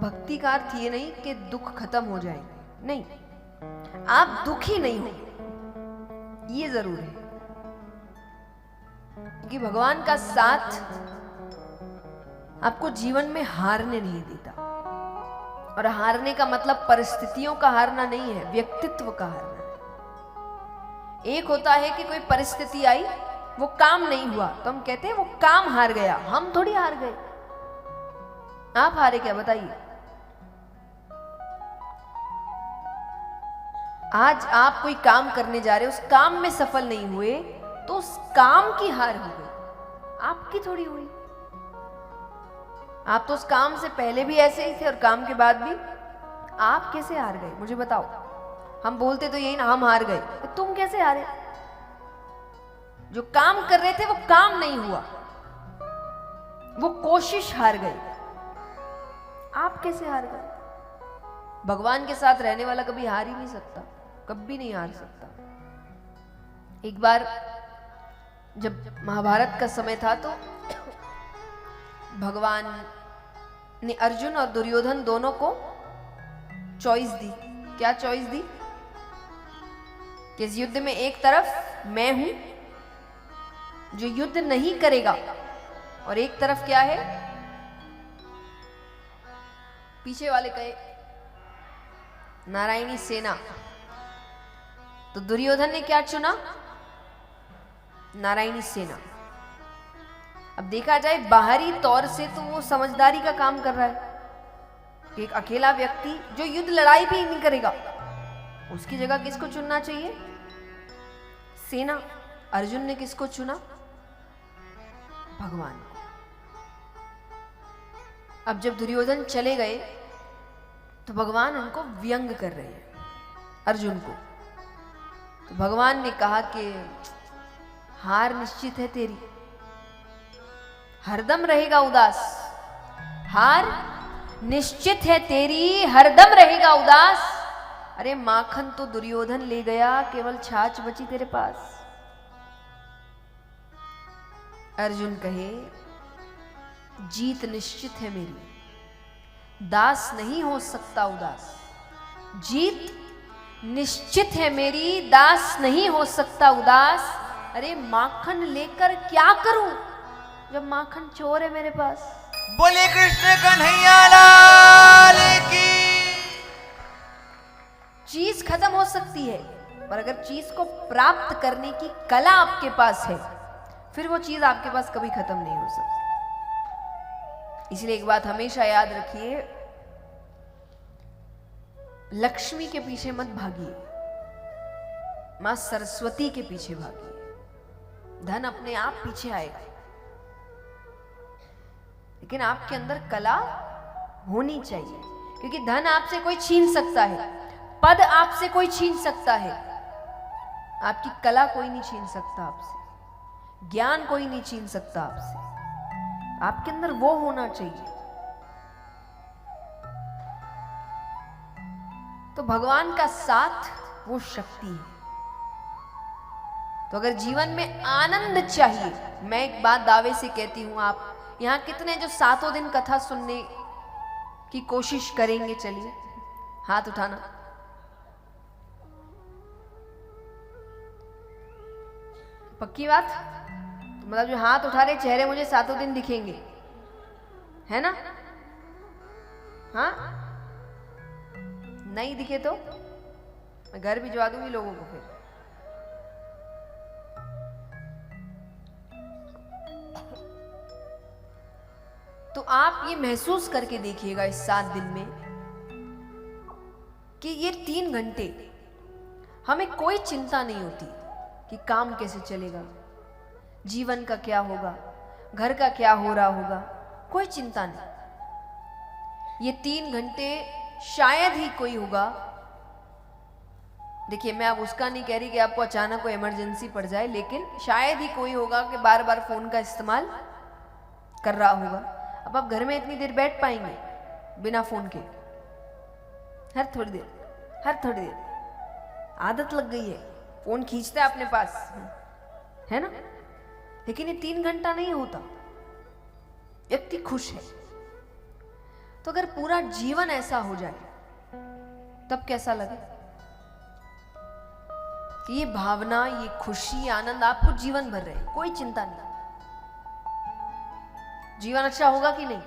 भक्ति का अर्थ ये नहीं कि दुख खत्म हो जाएंगे, नहीं, आप दुखी नहीं हो, ये जरूर है कि भगवान का साथ आपको जीवन में हारने नहीं देता। और हारने का मतलब परिस्थितियों का हारना नहीं है, व्यक्तित्व का हारना है। एक होता है कि कोई परिस्थिति आई, वो काम नहीं हुआ तो हम कहते हैं वो काम हार गया, हम थोड़ी हार गए। आप हारे क्या बताइए? आज आप कोई काम करने जा रहे हो, उस काम में सफल नहीं हुए तो उस काम की हार हो गई, आपकी थोड़ी हुई। आप तो उस काम से पहले भी ऐसे ही थे और काम के बाद भी। आप कैसे हार गए मुझे बताओ? हम बोलते तो यही ना, हम हार गए, तो तुम कैसे हारे? जो काम कर रहे थे वो काम नहीं हुआ, वो कोशिश हार गई, आप कैसे हार गए? भगवान के साथ रहने वाला कभी हार ही नहीं सकता, कभी नहीं हार सकता। एक बार जब महाभारत का समय था तो भगवान ने अर्जुन और दुर्योधन दोनों को चॉइस दी। क्या चॉइस दी? कि इस युद्ध में एक तरफ मैं हूं जो युद्ध नहीं करेगा, और एक तरफ क्या है? पीछे वाले कहे नारायणी सेना। तो दुर्योधन ने क्या चुना? नारायणी सेना। अब देखा जाए बाहरी तौर से तो वो समझदारी का काम कर रहा है कि एक अकेला व्यक्ति जो युद्ध लड़ाई भी नहीं करेगा, उसकी जगह किसको चुनना चाहिए? सेना। अर्जुन ने किसको चुना? भगवान को। अब जब दुर्योधन चले गए तो भगवान उनको व्यंग कर रहे हैं, अर्जुन को। तो भगवान ने कहा कि हार निश्चित है तेरी, हरदम रहेगा उदास। हार निश्चित है तेरी, हरदम रहेगा उदास। अरे माखन तो दुर्योधन ले गया, केवल छाछ बची तेरे पास। अर्जुन कहे जीत निश्चित है मेरी, दास नहीं हो सकता उदास। जीत निश्चित है मेरी, दास नहीं हो सकता उदास। अरे माखन लेकर क्या करूं जब माखन चोर है मेरे पास। बोले कृष्ण कन्हैया लाल की। चीज खत्म हो सकती है, पर अगर चीज को प्राप्त करने की कला आपके पास है, फिर वो चीज आपके पास कभी खत्म नहीं हो सकती। इसलिए एक बात हमेशा याद रखिए, लक्ष्मी के पीछे मत भागिए, मां सरस्वती के पीछे भागिए। धन अपने आप पीछे आएगा, लेकिन आपके अंदर कला होनी चाहिए, क्योंकि धन आपसे कोई छीन सकता है, पद आपसे कोई छीन सकता है, आपकी कला कोई नहीं छीन सकता आपसे, ज्ञान कोई नहीं छीन सकता आपसे। आपके अंदर वो होना चाहिए। तो भगवान का साथ वो शक्ति है। तो अगर जीवन में आनंद चाहिए, मैं एक बात दावे से कहती हूं, आप यहां कितने जो 7 दिन कथा सुनने की कोशिश करेंगे? चलिए हाथ उठाना। पक्की बात? तो मतलब जो हाथ उठा रहे चेहरे मुझे 7 दिन दिखेंगे, है ना? हाँ, नहीं दिखे तो मैं घर भिजवा दूंगी लोगों को। फिर तो आप ये महसूस करके देखिएगा इस 7 दिन में कि ये 3 घंटे हमें कोई चिंता नहीं होती कि काम कैसे चलेगा, जीवन का क्या होगा, घर का क्या हो रहा होगा, कोई चिंता नहीं। ये 3 घंटे शायद ही कोई होगा, देखिए मैं अब उसका नहीं कह रही कि आपको अचानक कोई इमरजेंसी पड़ जाए, लेकिन शायद ही कोई होगा कि बार बार फोन का इस्तेमाल कर रहा होगा। अब आप घर में इतनी देर बैठ पाएंगे बिना फोन के? हर थोड़ी देर आदत लग गई है, फोन खींचता है अपने पास, है ना? लेकिन ये 3 घंटा नहीं होता, व्यक्ति खुश है। तो अगर पूरा जीवन ऐसा हो जाए तब कैसा लगे कि ये भावना, ये खुशी, आनंद आपको जीवन भर रहे, कोई चिंता नहीं। जीवन अच्छा होगा कि नहीं?